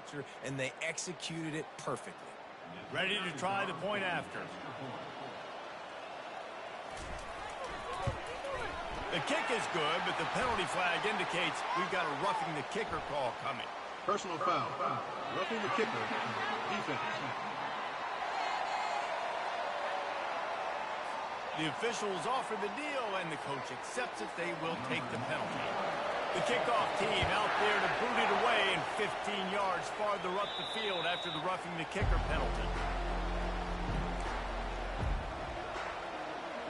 structure, and they executed it perfectly. Ready to try the point after. The kick is good, but the penalty flag indicates we've got a roughing the kicker call coming. Personal foul. Roughing the kicker. Defense. The officials offer the deal, and the coach accepts it. They will take the penalty. The kickoff team out there to boot it away and 15 yards farther up the field after the roughing the kicker penalty.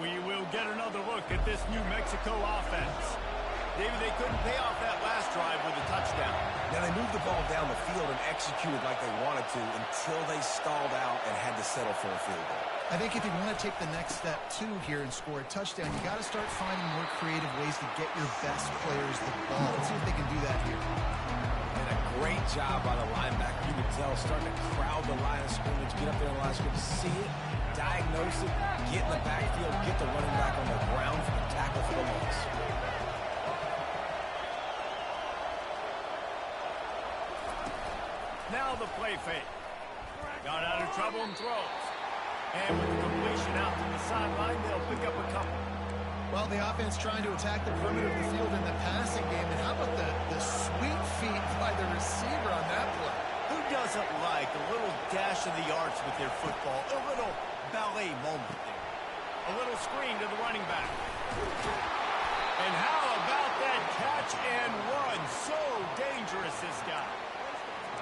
We will get another look at this New Mexico offense. David, they couldn't pay off that last drive with a touchdown. Now, they moved the ball down the field and executed like they wanted to until they stalled out and had to settle for a field goal. I think if you want to take the next step, too, here and score a touchdown, you got to start finding more creative ways to get your best players the ball. Let's see if they can do that here. And a great job by the linebacker. You can tell, starting to crowd the line of scrimmage, get up there in the line of scrimmage, see it, diagnose it, get in the backfield, get the running back on the ground for the tackle for the loss. Now the play fake. Got out of trouble and throws. And with the completion out to the sideline, they'll pick up a couple. Well, the offense trying to attack the perimeter of the field in the passing game. And how about the sweet feet by the receiver on that play? Who doesn't like a little dash of the arts with their football? A little ballet moment there. A little screen to the running back. And how about that catch and run? So dangerous, this guy.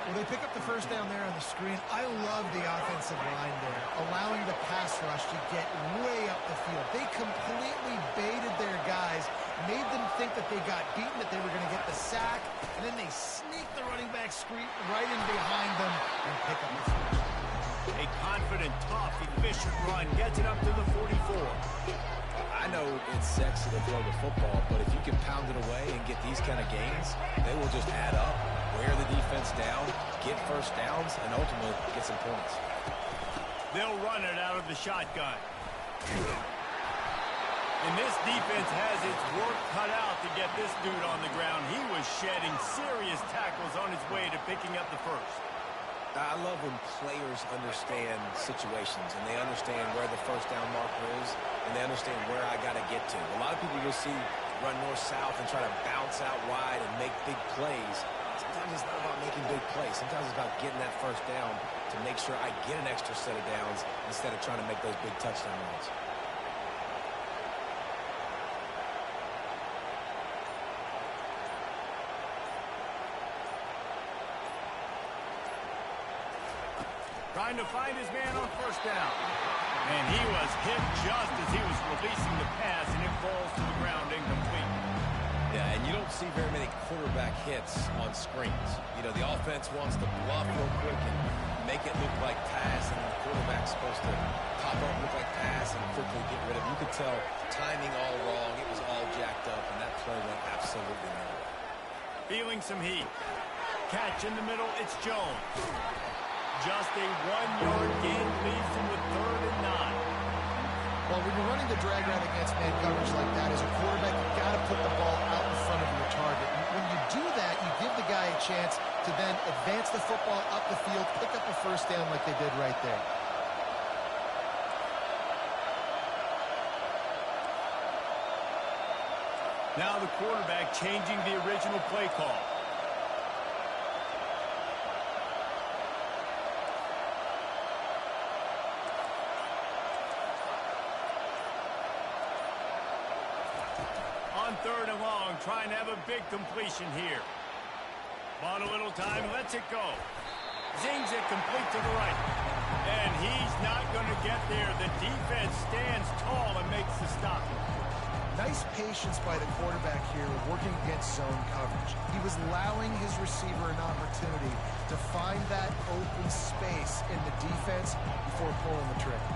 Well, they pick up the first down there on the screen. I love the offensive line there, allowing the pass rush to get way up the field. They completely baited their guys, made them think that they got beaten, that they were going to get the sack, and then they sneak the running back screen right in behind them and pick up the field. A confident, tough, efficient run gets it up to the 44. I know it's sexy to throw the football, but if you can pound it away and get these kind of gains, they will just add up, wear the defense down, get first downs, and ultimately get some points. They'll run it out of the shotgun. And this defense has its work cut out to get this dude on the ground. He was shedding serious tackles on his way to picking up the first. I love when players understand situations and they understand where the first down marker is and they understand where I got to get to. A lot of people you'll see run north-south and try to bounce out wide and make big plays. Sometimes it's not about making big plays. Sometimes it's about getting that first down to make sure I get an extra set of downs instead of trying to make those big touchdown runs. Trying to find his man on first down. And he was hit just as he was releasing the pass, and it falls to the ground incomplete. Yeah, and you don't see very many quarterback hits on screens. You know, the offense wants to bluff real quick and make it look like pass, and the quarterback's supposed to pop up, look like pass, and quickly get rid of it. You could tell timing all wrong. It was all jacked up, and that play went absolutely nowhere. Feeling some heat. Catch in the middle, it's Jones. Just a 1-yard gain leaves him with 3rd and 9. Well, when you're running the drag route against man coverage like that, as a quarterback, you've got to put the ball out in front of your target. And when you do that, you give the guy a chance to then advance the football up the field, pick up a first down like they did right there. Now the quarterback changing the original play call. On 3rd and long, trying to have a big completion here. Bought a little time, lets it go. Zings it complete to the right. And he's not going to get there. The defense stands tall and makes the stop. Nice patience by the quarterback here working against zone coverage. He was allowing his receiver an opportunity to find that open space in the defense before pulling the trigger.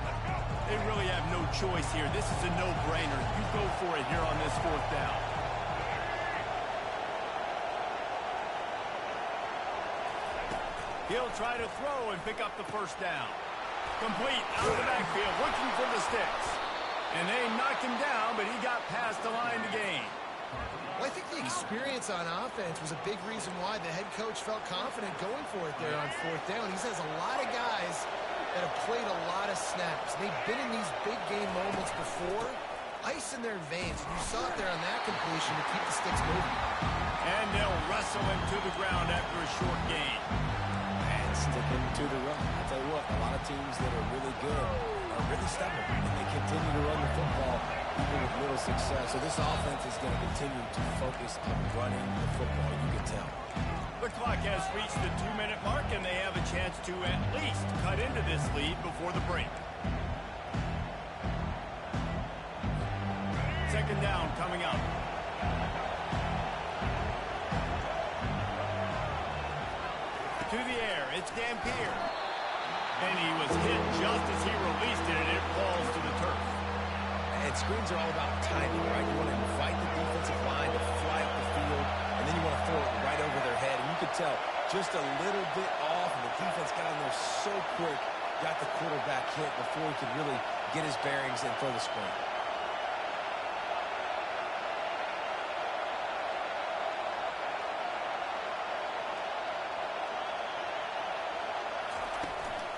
They really have no choice here. This is a no-brainer. You go for it here on this 4th down. He'll try to throw and pick up the first down. Complete out of the backfield, looking for the sticks. And they knocked him down, but he got past the line to gain. Well, I think the experience on offense was a big reason why the head coach felt confident going for it there on fourth down. He says a lot of guys that have played a lot of snaps. They've been in these big game moments before, ice in their veins. And you saw it there on that completion to keep the sticks moving. And they'll wrestle him to the ground after a short gain. And sticking to the run. I'll tell you what, a lot of teams that are really good are really stubborn, and they continue to run the football even with little success. So this offense is going to continue to focus on running the football, you can tell. The clock has reached the 2-minute mark, and they have a chance to at least cut into this lead before the break. Second down coming up. To the air, it's Dampier. And he was hit just as he released it, and it falls to the turf. And screens are all about timing, right? You want to invite the defensive line to fly up the field, and then you want to throw it right over their head. And you could tell just a little bit off, and the defense got in there so quick, got the quarterback hit before he could really get his bearings and throw the screen.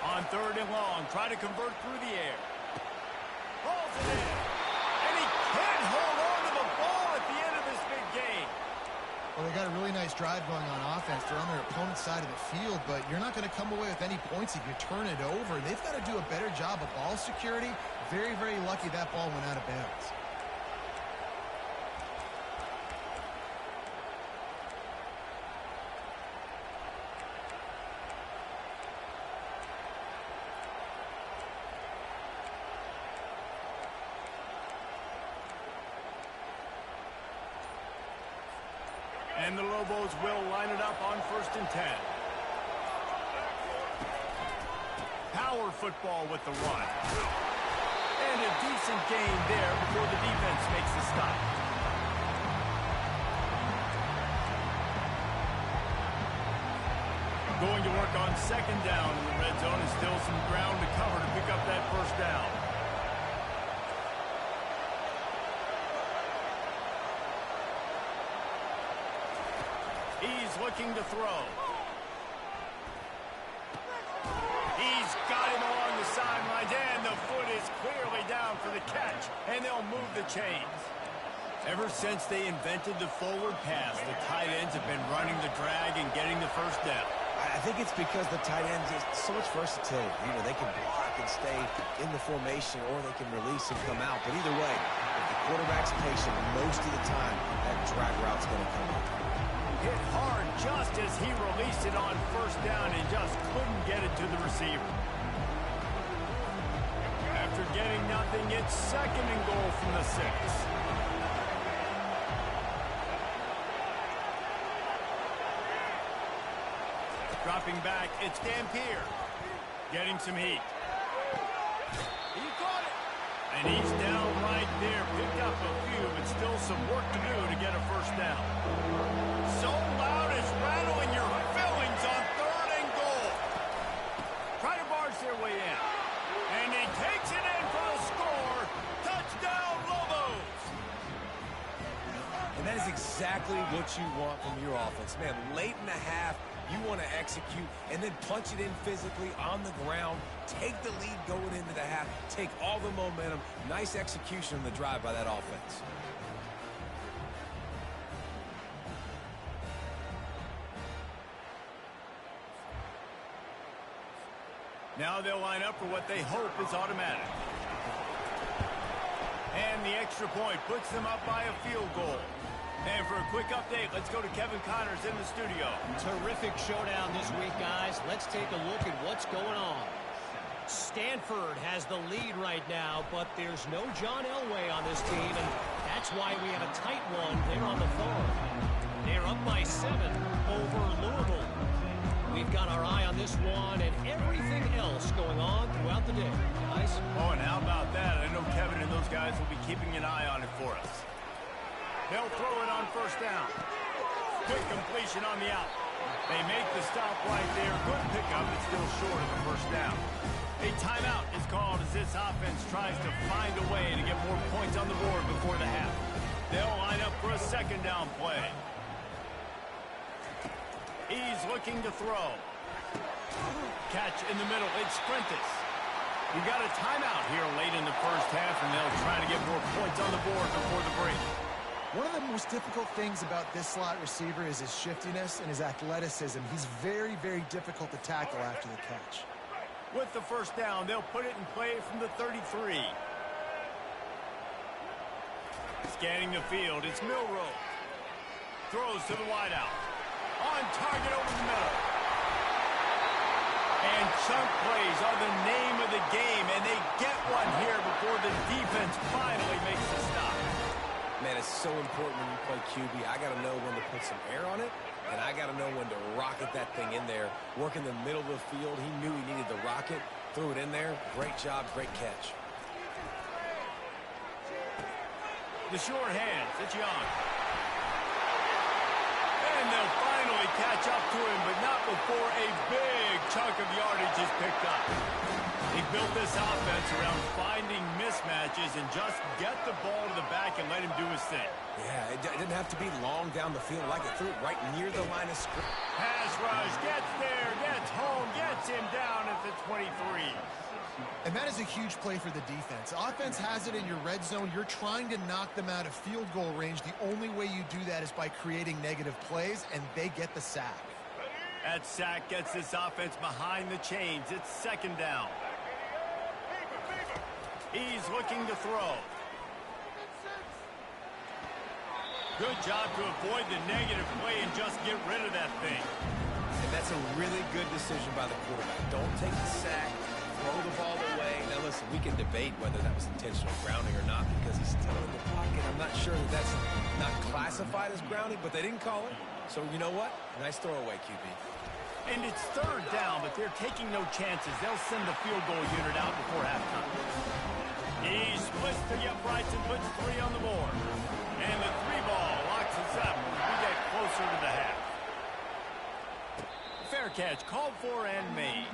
On third and long, try to convert through the air. Rolls it in. And he can't hold on to the ball at the end of this big game. Well, they got a really nice drive going on offense. They're on their opponent's side of the field, but you're not going to come away with any points if you turn it over. They've got to do a better job of ball security. Very, very lucky that ball went out of bounds. And the Lobos will line it up on 1st and 10. Power football with the run. And a decent gain there before the defense makes the stop. Going to work on 2nd down in the red zone, and still some ground to cover to pick up that 1st down. He's looking to throw. He's got him along the sidelines, and the foot is clearly down for the catch, and they'll move the chains. Ever since they invented the forward pass, the tight ends have been running the drag and getting the 1st down. I think it's because the tight ends is so much versatility. You know, they can block and stay in the formation, or they can release and come out. But either way, if the quarterback's patient, most of the time, that drag route's going to come up. Hit hard just as he released it on 1st down and just couldn't get it to the receiver. After getting nothing, it's 2nd and goal from the 6. Dropping back, it's Dampier. Getting some heat. He caught it. And he's down right there. Picked up a few, but still some work to do to get a 1st down. So loud it's rattling your fillings on 3rd and goal. Try to barge their way in. And he takes it in for the score. Touchdown, Lobos. And that is exactly what you want from your offense. Man, late in the half, you want to execute and then punch it in physically on the ground. Take the lead going into the half. Take all the momentum. Nice execution on the drive by that offense. Now they'll line up for what they hope is automatic. And the extra point puts them up by a field goal. And for a quick update, let's go to Kevin Connors in the studio. Terrific showdown this week, guys. Let's take a look at what's going on. Stanford has the lead right now, but there's no John Elway on this team, and that's why we have a tight one there on the farm. They're up by 7 over Louisville. We've got our eye on this one and everything else going on throughout the day, guys. Oh, and how about that? I know Kevin and those guys will be keeping an eye on it for us. They'll throw it on 1st down. Quick completion on the out. They make the stop right there. Good pickup, but still short of the 1st down. A timeout is called as this offense tries to find a way to get more points on the board before the half. They'll line up for a 2nd down play. He's looking to throw. Catch in the middle. It's Sprintus. We got a timeout here late in the first half, and they'll try to get more points on the board before the break. One of the most difficult things about this slot receiver is his shiftiness and his athleticism. He's very, very difficult to tackle after the catch. With the first down, they'll put it in play from the 33. Scanning the field, it's Milroe. Throws to the wideout. On target over the middle. And chunk plays are the name of the game, and they get one here before the defense finally makes the stop. Man, it's so important when you play QB. I got to know when to put some air on it, and I got to know when to rocket that thing in there. Work in the middle of the field. He knew he needed the rocket. Threw it in there. Great job, great catch. The short hands, it's Young. And they'll finally catch up to him, but not before a big chunk of yardage is picked up. They built this offense around finding mismatches and just get the ball to the back and let him do his thing. Yeah, it didn't have to be long down the field. Like it threw it right near the line of scrimmage. Pass rush, gets there, gets home, gets him down at the 23. And that is a huge play for the defense. Offense has it in your red zone. You're trying to knock them out of field goal range. The only way you do that is by creating negative plays, and they get the sack. That sack gets this offense behind the chains. It's second down. He's looking to throw. Good job to avoid the negative play and just get rid of that thing. And that's a really good decision by the quarterback. Don't take the sack. Throw the ball away. Now, listen, we can debate whether that was intentional grounding or not because he's still in the pocket. I'm not sure that that's not classified as grounding, but they didn't call it. So, you know what? Nice throwaway, QB. And it's third down, but they're taking no chances. They'll send the field goal unit out before halftime. He splits to the uprights and puts 3 on the board. And the 3 ball locks us up as we get closer to the half. Fair catch called for and made.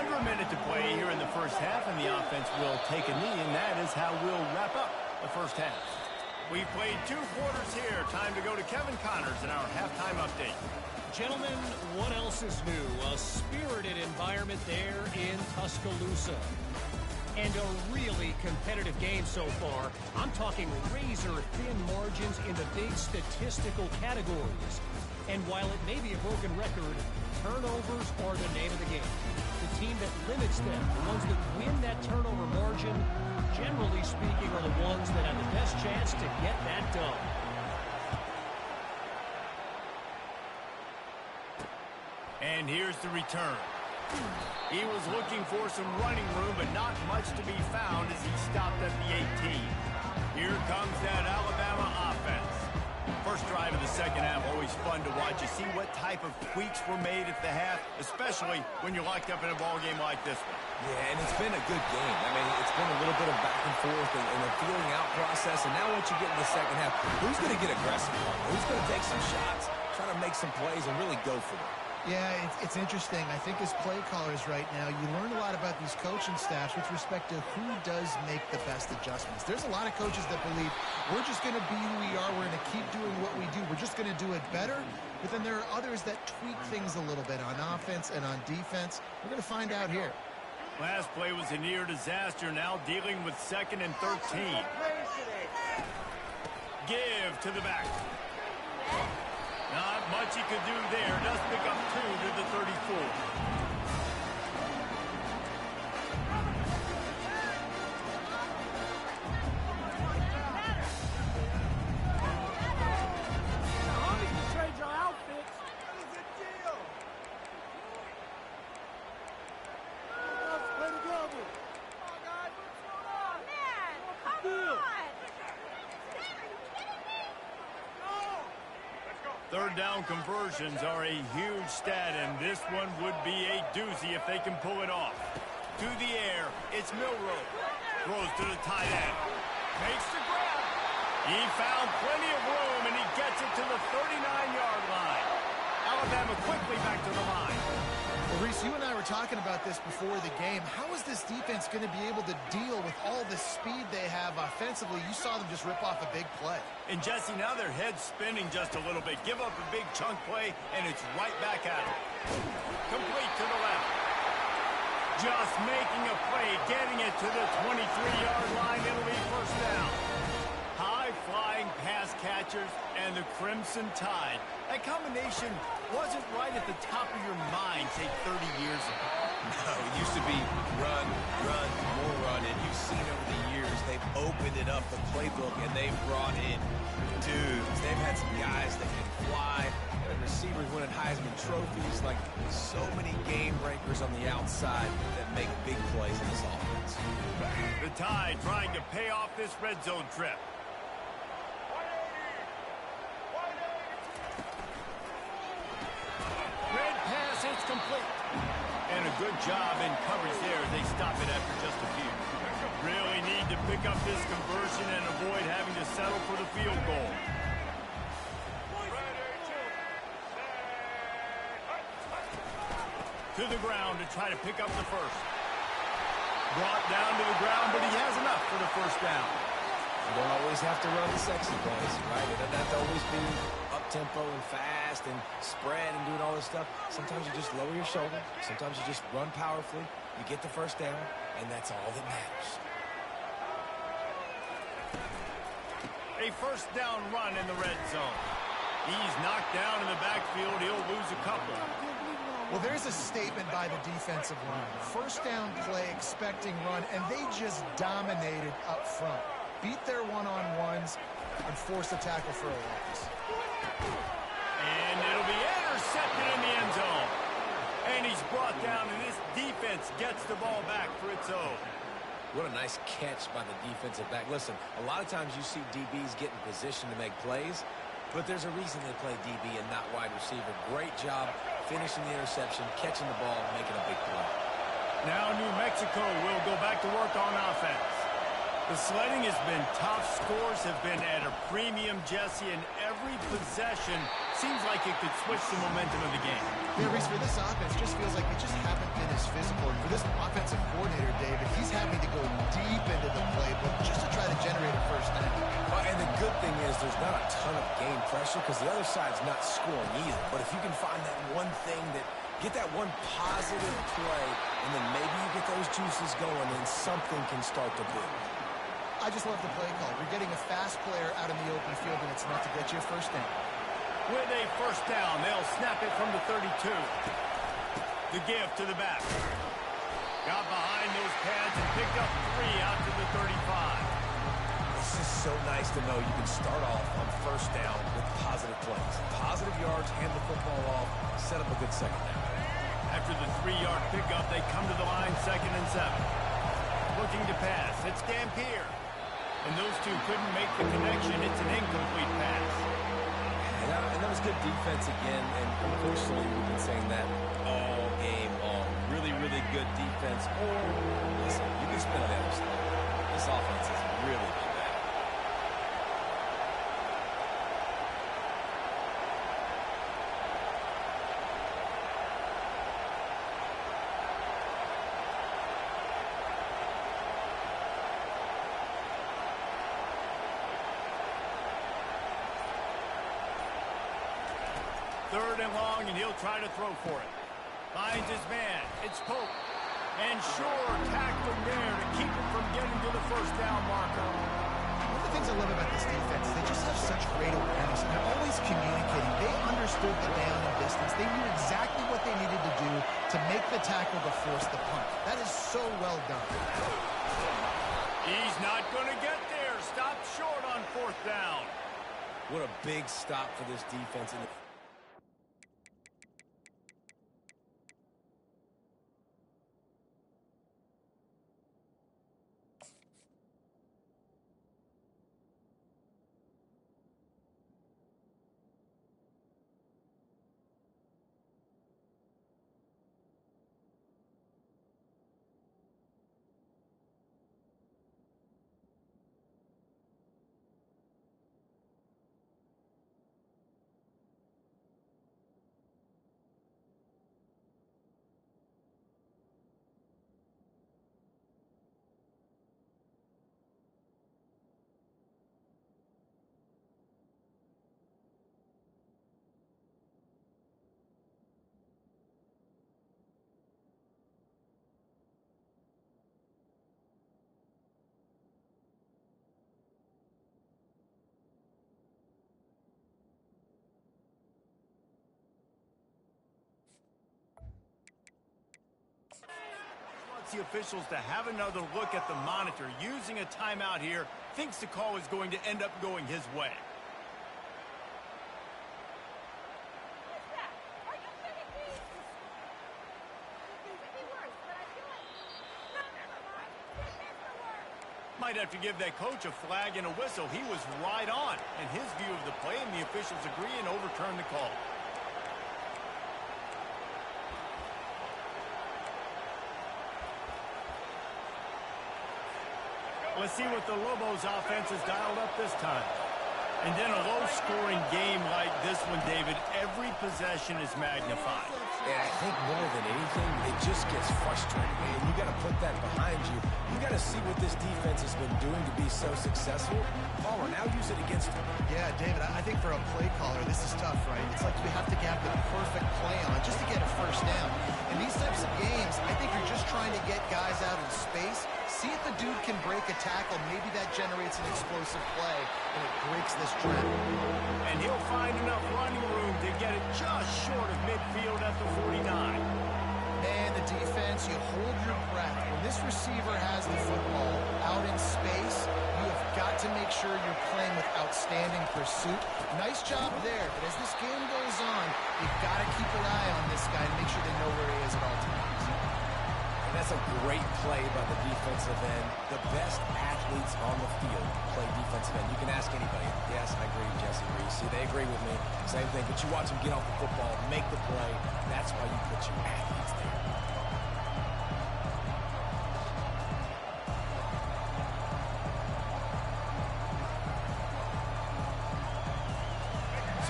Under a minute to play here in the first half, and the offense will take a knee, and that is how we'll wrap up the first half. We played 2 quarters here. Time to go to Kevin Connors in our halftime update. Gentlemen, what else is new? A spirited environment there in Tuscaloosa. And a really competitive game so far. I'm talking razor-thin margins in the big statistical categories. And while it may be a broken record, turnovers are the name of the game. The team that limits them, the ones that win that turnover margin, generally speaking, are the ones that have the best chance to get that done. And here's the return. He was looking for some running room, but not much to be found as he stopped at the 18. Here comes that Alabama offense. First drive of the second half, always fun to watch. You see what type of tweaks were made at the half, especially when you're locked up in a ball game like this one. Yeah, and it's been a good game. I mean, it's been a little bit of back and forth and a feeling out process. And now once you get in the second half, who's going to get aggressive? Who's going to take some shots, try to make some plays, and really go for it? Yeah, it's interesting. I think as play callers right now, you learn a lot about these coaching staffs with respect to who does make the best adjustments. There's a lot of coaches that believe we're just going to be who we are. We're going to keep doing what we do. We're just going to do it better. But then there are others that tweak things a little bit on offense and on defense. We're going to find out here. Last play was a near disaster. Now dealing with 2nd and 13. Give to the back. Not much he could do there. Does pick up 2 to the 34. Third down conversions are a huge stat, and this one would be a doozy if they can pull it off. To the air, it's Milroe. Throws to the tight end. Makes the grab. He found plenty of room, and he gets it to the 39-yard line. draw them quickly back to the line. Well, Reese, you and I were talking about this before the game. How is this defense going to be able to deal with all the speed they have offensively? You saw them just rip off a big play. And Jesse, now their head's spinning just a little bit. Give up a big chunk play, and it's right back at them. Complete to the left. Just making a play, getting it to the 23-yard line. It'll be first down. High-flying pass catchers and the Crimson Tide. That combination wasn't right at the top of your mind, say, 30 years ago. No, it used to be run, run, more run, and you've seen over the years they've opened it up, the playbook, and they've brought in dudes. They've had some guys that can fly, and receivers winning Heisman trophies, like so many game breakers on the outside that make big plays in this offense. The Tide trying to pay off this red zone trip. Red pass, it's complete. And a good job in coverage there. They stop it after just a few. Really need to pick up this conversion and avoid having to settle for the field goal. To the ground to try to pick up the first. Brought down to the ground, but he has enough for the first down. You don't always have to run the sexy plays, right? It doesn't have to always be up-tempo and fast and spread and doing all this stuff. Sometimes you just lower your shoulder. Sometimes you just run powerfully. You get the first down, and that's all that matters. A first down run in the red zone. He's knocked down in the backfield. He'll lose a couple. Well, there's a statement by the defensive line. First down play, expecting run, and they just dominated up front. Beat their one-on-ones and force a tackle for a loss. And it'll be intercepted in the end zone. And he's brought down, and this defense gets the ball back for its own. What a nice catch by the defensive back. Listen, a lot of times you see DBs get in position to make plays, but there's a reason they play DB and not wide receiver. Great job finishing the interception, catching the ball, making a big play. Now New Mexico will go back to work on offense. The sledding has been tough. Scores have been at a premium, Jesse, and every possession seems like it could switch the momentum of the game. Yeah, Reese, for this offense, just feels like they just haven't been as physical. And for this offensive coordinator, David, he's having to go deep into the playbook just to try to generate a first down. And the good thing is there's not a ton of game pressure because the other side's not scoring either. But if you can find that one thing that get that one positive play, and then maybe you get those juices going, and something can start to build. I just love the play call. You're getting a fast player out in the open field, and it's enough to get you a first down. With a first down, they'll snap it from the 32. The give to the back. Got behind those pads and picked up 3 out to the 35. It's just so nice to know you can start off on first down with positive plays. Positive yards, hand the football off, set up a good second down. After the 3-yard pickup, they come to the line 2nd and 7. Looking to pass. It's Dampier. And those two couldn't make the connection. It's an incomplete pass. And that was good defense again, and unfortunately we've been saying that all game long. Really, really good defense. Or, listen, you can spin on the other side. This offense has really been bad. Third and long, and he'll try to throw for it. Finds his man. It's Pope. And sure, tackle him there to keep him from getting to the first down marker. One of the things I love about this defense, they just have such great awareness, and they're always communicating. They understood the down and distance. They knew exactly what they needed to do to make the tackle to force the punt. That is so well done. He's not going to get there. Stopped short on 4th down. What a big stop for this defense. wants the officials to have another look at the monitor. Using a timeout here, thinks the call is going to end up going his way. Might have to give that coach a flag and a whistle. He was right on in his view of the play, and the officials agree and overturn the call. Let's see what the Lobos offense has dialed up this time. And then a low-scoring game like this one, David, every possession is magnified. And I think more than anything, it just gets frustrating, man. You got to put that behind you. You got to see what this defense has been doing to be so successful. Palmer, now use it against him. Yeah, David, I think for a play caller, this is tough, right? It's like you have to have the perfect play on just to get a first down. In these types of games, I think you're just trying to get guys out in space, see if the dude can break a tackle. Maybe that generates an explosive play, and it breaks this trend. And he'll find enough running room to get it just short of midfield at the 49. Man, the defense, you hold your breath. When this receiver has the football out in space, you have got to make sure you're playing with outstanding pursuit. Nice job there, but as this game goes on, you've got to keep an eye on this guy and make sure they know where he is at all times. And that's a great play by the defensive end. The best athletes on the field play defensive end. You can ask anybody. Yes, I agree, Jesse Reese. See, they agree with me. Same thing. But you watch them get off the football, make the play. That's why you put your athletes there.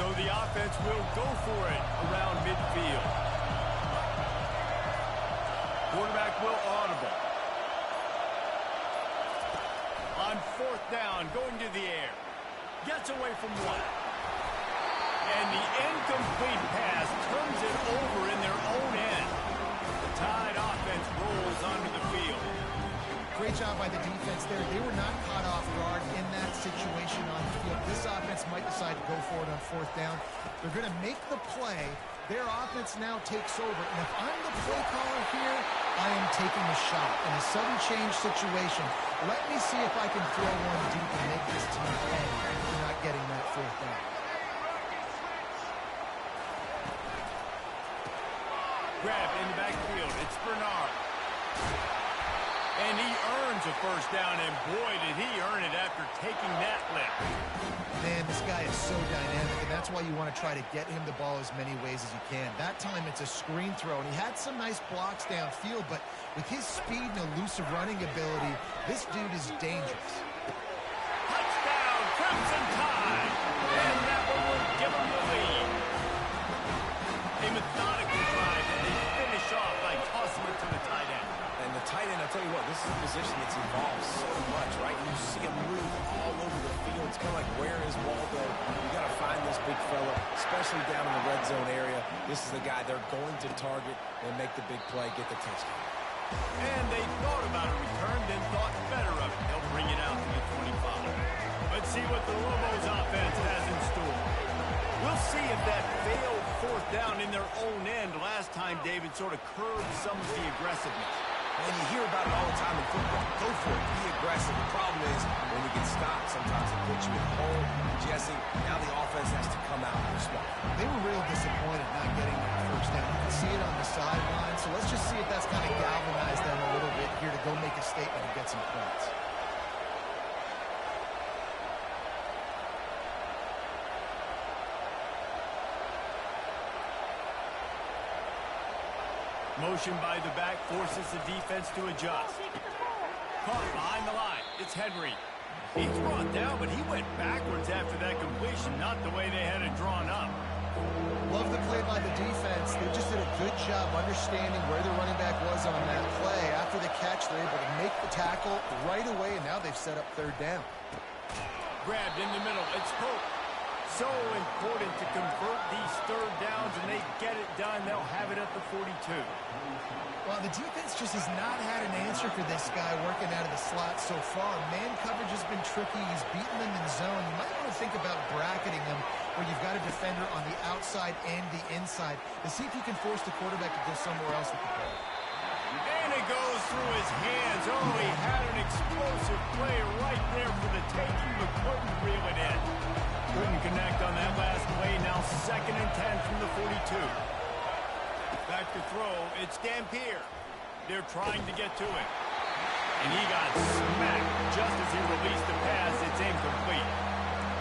So the offense will go for it around midfield. Quarterback will audible. On fourth down, going to the air. Gets away from one. And the incomplete pass turns it over in their own end. The Tide offense rolls onto the field. Great job by the defense there. They were not caught off guard in that situation on the field. This offense might decide to go for it on fourth down. They're going to make the play. Their offense now takes over. And if I'm the play caller here, I am taking a shot. In a sudden change situation, let me see if I can throw one deep and make this team pay for not getting that fourth down. Grab in the backfield. It's Bernard. And he earns a first down, and boy, did he earn it after taking that lift. Man, this guy is so dynamic, and that's why you want to try to get him the ball as many ways as you can. That time, it's a screen throw, and he had some nice blocks downfield, but with his speed and elusive running ability, this dude is dangerous. Touchdown, Crimson Tide! And that one will give him the lead. A methodical drive, and they finish off by tossing it to the tight end. And the tight end, I'll tell you what, this is a position that's evolved so much, right? You see him move all over the field. It's kind of like, where is Waldo? You got to find this big fella, especially down in the red zone area. This is the guy they're going to target and make the big play, get the touchdown. And they thought about a return, then thought better of it. They'll bring it out to the 25. Let's see what the Lobos offense has in store. We'll see if that failed fourth down in their own end last time, David, sort of curbed some of the aggressiveness. And you hear about it all the time in football. Go for it. Be aggressive. The problem is when you get stopped, sometimes it puts you in a hole. Jesse, now the offense has to come out and respond. They were real disappointed not getting that first down. You can see it on the sideline. So let's just see if that's kind of galvanized them a little bit here to go make a statement and get some points. Motion by the back forces the defense to adjust. Caught behind the line. It's Henry. He's brought down, but he went backwards after that completion, not the way they had it drawn up. Love the play by the defense. They just did a good job understanding where the running back was on that play. After the catch, they're able to make the tackle right away, and now they've set up third down. Grabbed in the middle. It's Pope. So important to convert these third downs, and they get it done. They'll have it at the 42. Well, the defense just has not had an answer for this guy working out of the slot so far. Man coverage has been tricky. He's beaten them in zone. You might want to think about bracketing him where you've got a defender on the outside and the inside to see if you can force the quarterback to go somewhere else with the ball. And it goes through his hands. Oh, he had an explosive play right there for the taking, but couldn't reel it in. Couldn't connect on that last play. Now 2nd and 10 from the 42. Back to throw. It's Dampier. They're trying to get to it. And he got smacked just as he released the pass. It's incomplete.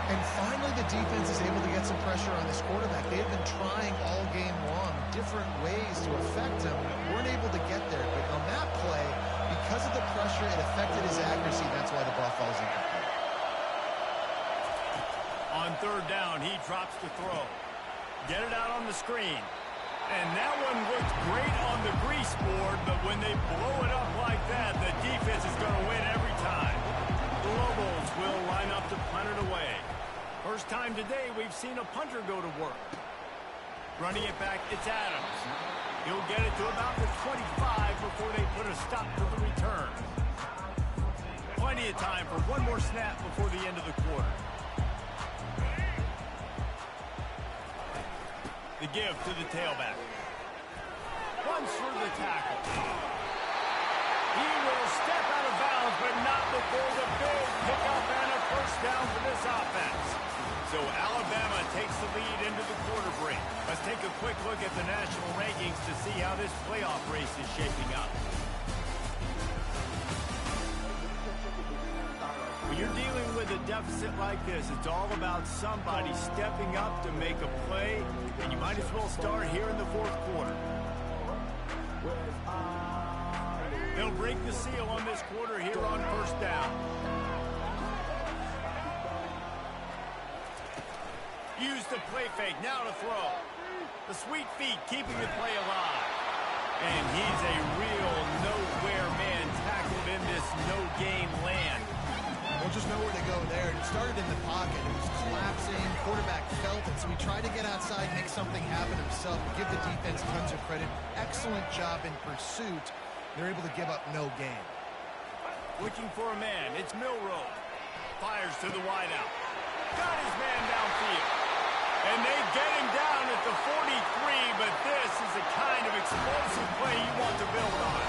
And finally, the defense is able to get some pressure on this quarterback. They have been trying all game long different ways to affect him. Weren't able to get there. But on that play, because of the pressure, it affected his accuracy. That's why the ball falls incomplete. On 3rd down, he drops the throw. Get it out on the screen. And that one looked great on the grease board, but when they blow it up like that, the defense is going to win every time. The Lobos will line up to punt it away. First time today we've seen a punter go to work. Running it back, it's Adams. He'll get it to about the 25 before they put a stop to the return. Plenty of time for one more snap before the end of the quarter. The give to the tailback. Runs through the tackle. He will step out of bounds, but not before the big pickup and a first down for this offense. So Alabama takes the lead into the quarter break. Let's take a quick look at the national rankings to see how this playoff race is shaping up. When you're dealing with a deficit like this, it's all about somebody stepping up to make a play, and you might as well start here in the 4th quarter. They'll break the seal on this quarter here on 1st down. Use the play fake, now to throw. The sweet feet keeping the play alive. And he's a real nowhere man tackled in this no-gain land. Well, just nowhere to go there. It started in the pocket. It was collapsing. Quarterback felt it, so he tried to get outside, make something happen himself. Give the defense tons of credit. Excellent job in pursuit. They're able to give up no gain. Looking for a man. It's Milroe. Fires to the wideout. Got his man downfield. And they get him down at the 43, but this is the kind of explosive play you want to build on.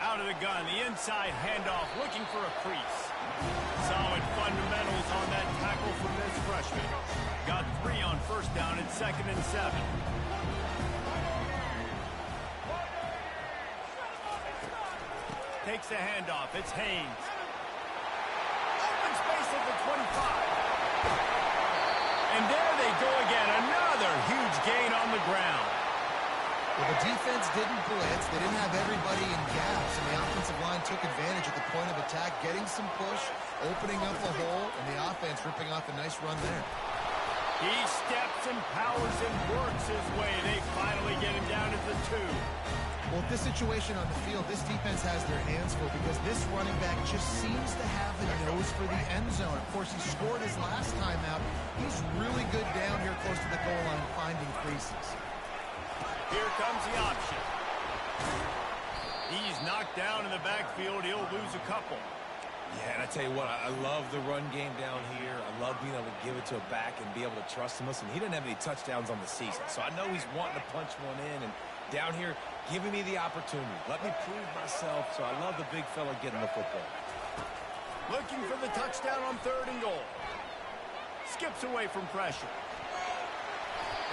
Out of the gun, the inside handoff, looking for a crease. Solid fundamentals on that tackle from this freshman. Got 3 on 1st down and 2nd and 7. Takes the handoff. It's Haynes. Open space at the 25. And there they go again. Another huge gain on the ground. Well, the defense didn't blitz. They didn't have everybody in gaps, and the offensive line took advantage at the point of attack, getting some push, opening up a hole, and the offense ripping off a nice run there. He steps and powers and works his way. They finally get him down at the 2. Well, this situation on the field, this defense has their hands full because this running back just seems to have a nose for the end zone. Of course, he scored his last time out. He's really good down here close to the goal line, finding creases. Here comes the option. He's knocked down in the backfield. He'll lose a couple. Yeah, and I tell you what, I love the run game down here. I love being able to give it to a back and be able to trust him. Listen, he didn't have any touchdowns on the season, so I know he's wanting to punch one in. And down here, giving me the opportunity. Let me prove myself, so I love the big fella getting the football. Looking for the touchdown on 3rd and goal. Skips away from pressure.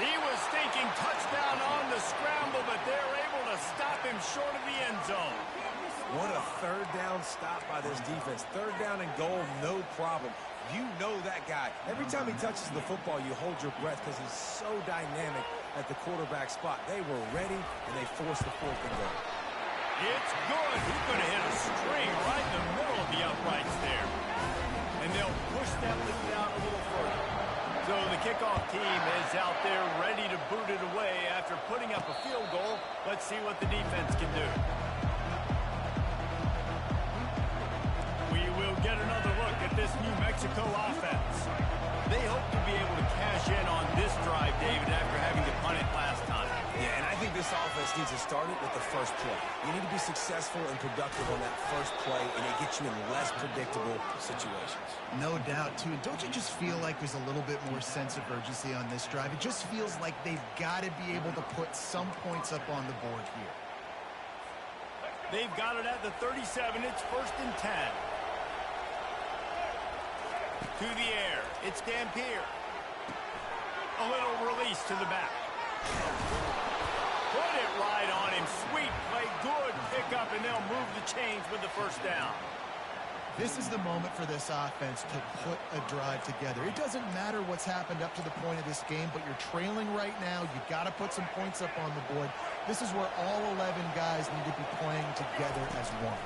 He was thinking touchdown on the scramble, but they're able to stop him short of the end zone. What a 3rd down stop by this defense. 3rd down and goal, no problem. You know that guy. Every time he touches the football, you hold your breath because he's so dynamic at the quarterback spot. They were ready, and they forced the 4th and goal. It's good. He's going to hit a string right in the middle of the uprights there. And they'll push that lead out a little further. So the kickoff team is out there ready to boot it away after putting up a field goal. Let's see what the defense can do. We will get another look at this New Mexico offense. They hope to be able to cash in on this drive, David, after having to punt it last time. Yeah, and I think this offense needs to start it with the first play. You need to be successful and productive on that first play, and it gets you in less predictable situations. No doubt, too. Don't you just feel like there's a little bit more sense of urgency on this drive? It just feels like they've got to be able to put some points up on the board here. They've got it at the 37. It's 1st and 10. To the air. It's Dampier. A little release to the back. Put it right on him. Sweet play. Good pickup, and they'll move the chains with the first down. This is the moment for this offense to put a drive together. It doesn't matter what's happened up to the point of this game, but you're trailing right now. You've got to put some points up on the board. This is where all 11 guys need to be playing together as one.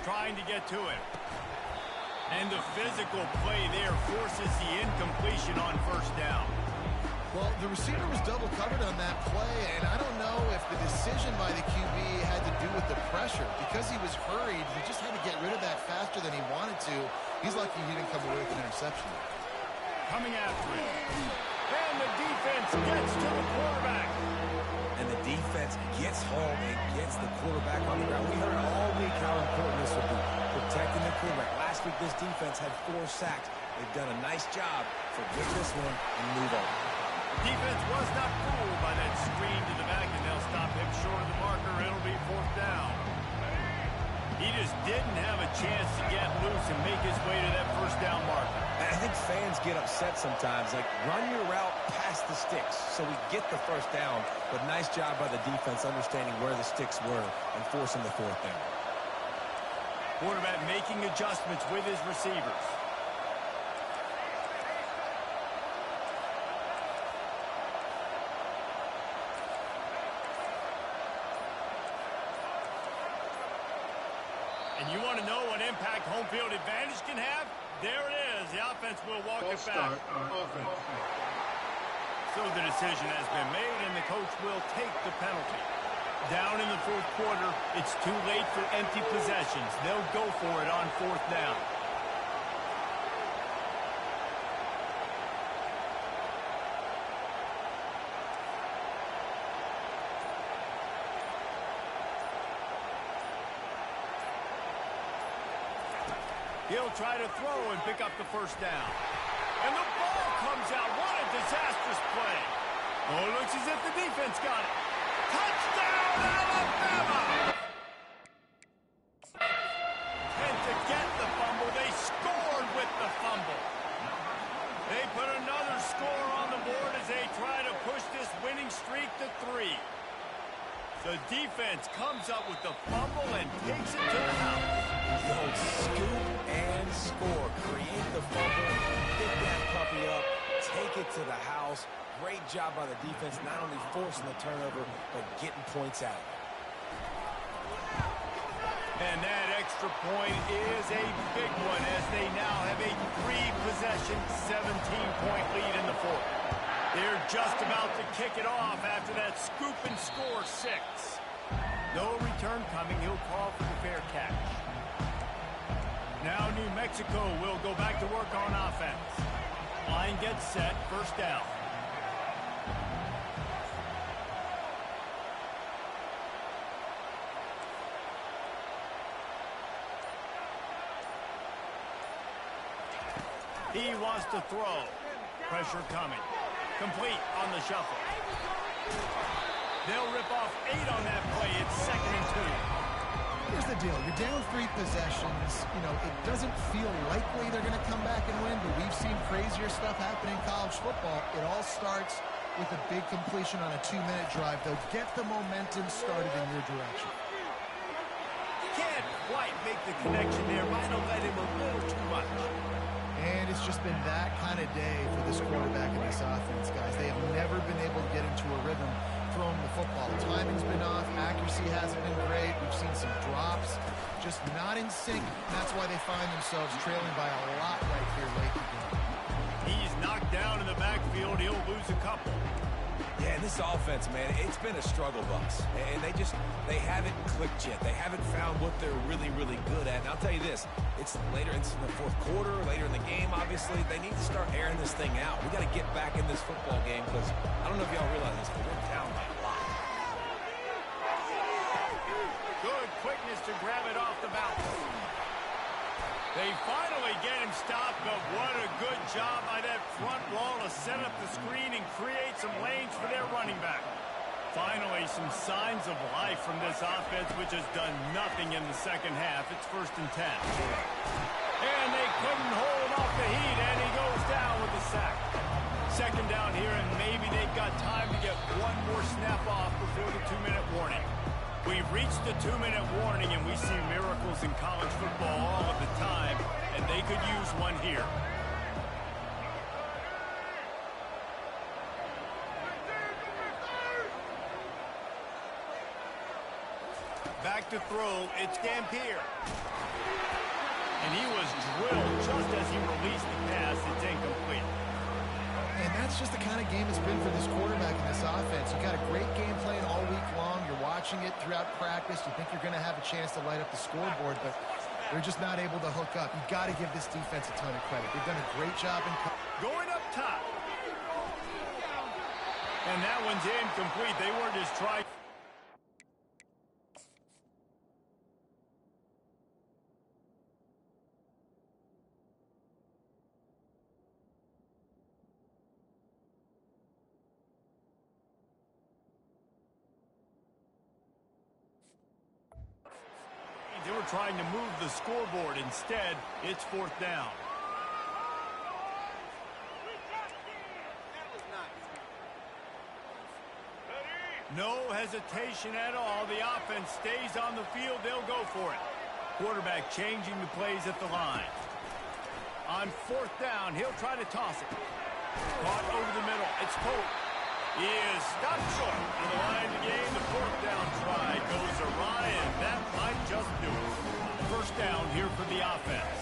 Trying to get to it. And the physical play there forces the incompletion on first down. Well, the receiver was double covered on that play, and I don't know if the decision by the QB had to do with the pressure. Because he was hurried, he just had to get rid of that faster than he wanted to. He's lucky he didn't come away with an interception. Coming after it. And the defense gets to the quarterback. And the defense gets home and gets the quarterback on the ground. We heard all week how important this would be, protecting the quarterback. Last week, this defense had 4 sacks. They've done a nice job for get this one and move on. Defense was not fooled by that screen to the back, and they'll stop him short of the marker. It'll be 4th down. He just didn't have a chance to get loose and make his way to that first down marker. And I think fans get upset sometimes. Like, run your route past the sticks so we get the first down. But nice job by the defense understanding where the sticks were and forcing the 4th down. Quarterback making adjustments with his receivers. And you want to know what impact home field advantage can have? There it is. The offense will walk it back. So the decision has been made, and the coach will take the penalty. Down in the 4th quarter, it's too late for empty possessions. They'll go for it on 4th down. He'll try to throw and pick up the first down. And the ball comes out. What a disastrous play. Oh, it looks as if the defense got it. Touchdown, Alabama! And to get the fumble, they scored with the fumble. They put another score on the board as they try to push this winning streak to 3. The defense comes up with the fumble and takes it to the house. The old scoop and score. Create the fumble, pick that puppy up, take it to the house. Great job by the defense, not only forcing the turnover, but getting points out. And that extra point is a big one as they now have a 3-possession, 17-point lead in the 4th. They're just about to kick it off after that scoop and score 6. No return coming. He'll call for the fair catch. Now New Mexico will go back to work on offense. Line gets set. First down. He wants to throw. Pressure coming. Complete on the shuffle. They'll rip off 8 on that play. It's 2nd and 2. Here's the deal. You're down 3 possessions. You know, it doesn't feel likely they're going to come back and win, but we've seen crazier stuff happen in college football. It all starts with a big completion on a 2-minute drive. They'll get the momentum started in your direction. Can't quite make the connection there. Might have led him a little too much. And it's just been that kind of day for this quarterback and this offense, guys. They have never been able to get into a rhythm throwing the football. Timing's been off. Accuracy hasn't been great. We've seen some drops. Just not in sync. And that's why they find themselves trailing by a lot right here late in the game. He's knocked down in the backfield. He'll lose a couple. Yeah, and this offense, man, it's been a struggle bus. And they haven't clicked yet. They haven't found what they're really, really good at. And I'll tell you this, it's later into the 4th quarter, later in the game, obviously. They need to start airing this thing out. We got to get back in this football game because I don't know if y'all realize this, but we're down by quickness to grab it off the bounce. They finally get him stopped, but what a good job by that front wall to set up the screen and create some lanes for their running back. Finally, some signs of life from this offense, which has done nothing in the second half. It's 1st and 10. And they couldn't hold off the heat, and he goes down with the sack. 2nd down here, and maybe they've got time to get one more snap off before the 2-minute warning. We've reached the 2-minute warning, and we see miracles in college football all of the time, and they could use one here. Back to throw, it's Dampier. And he was drilled just as he released the pass. It's incomplete. And that's just the kind of game it's been for this quarterback in this offense. You got a great game plan all week long. You're watching it throughout practice. You think you're going to have a chance to light up the scoreboard, but they're just not able to hook up. You got to give this defense a ton of credit. They've done a great job in going up top. And that one's incomplete. They weren't just trying. They were trying to move the scoreboard. Instead, it's 4th down. No hesitation at all. The offense stays on the field. They'll go for it. Quarterback changing the plays at the line. On 4th down, he'll try to toss it. Caught over the middle. It's Pope. He is stopped short on the line of the game. The 4th down try goes awry, and that might just do it. 1st down here for the offense.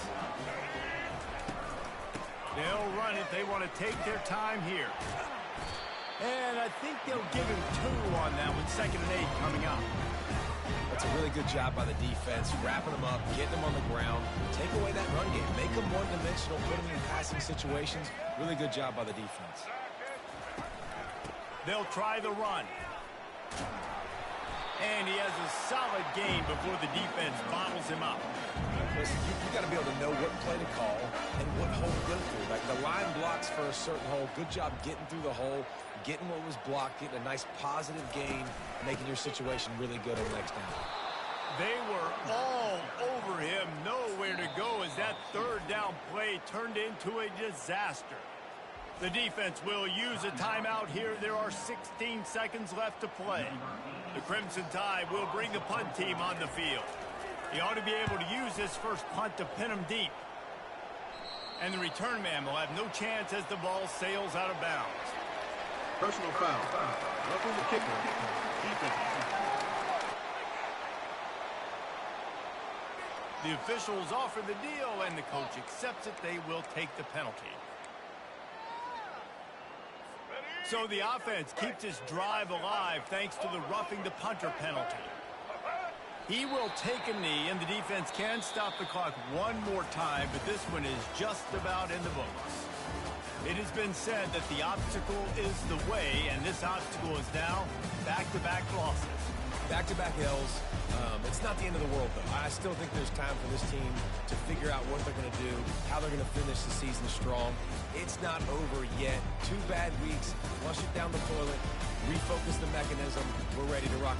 They'll run it. They want to take their time here. And I think they'll give him 2 on that one. 2nd and 8 coming up. That's a really good job by the defense, wrapping them up, getting them on the ground, take away that run game, make them one-dimensional, put them in passing situations. Really good job by the defense. They'll try the run. And he has a solid gain before the defense bottles him up. Listen, you got to be able to know what play to call and what hole to go through. Like the line blocks for a certain hole. Good job getting through the hole, getting what was blocked, getting a nice positive gain, making your situation really good on the next down. They were all over him. Nowhere to go as that 3rd down play turned into a disaster. The defense will use a timeout here. There are 16 seconds left to play. The Crimson Tide will bring the punt team on the field. He ought to be able to use this first punt to pin him deep. And the return man will have no chance as the ball sails out of bounds. Personal foul. Roughing the kicker. Defense. The officials offer the deal, and the coach accepts it. They will take the penalty. So the offense keeps its drive alive thanks to the roughing the punter penalty. He will take a knee, and the defense can stop the clock one more time, but this one is just about in the books. It has been said that the obstacle is the way, and this obstacle is now back-to-back losses. Back-to-back L's. It's not the end of the world, though. I still think there's time for this team to figure out what they're going to do, how they're going to finish the season strong. It's not over yet. 2 bad weeks. Flush it down the toilet. Refocus the mechanism. We're ready to rock and roll.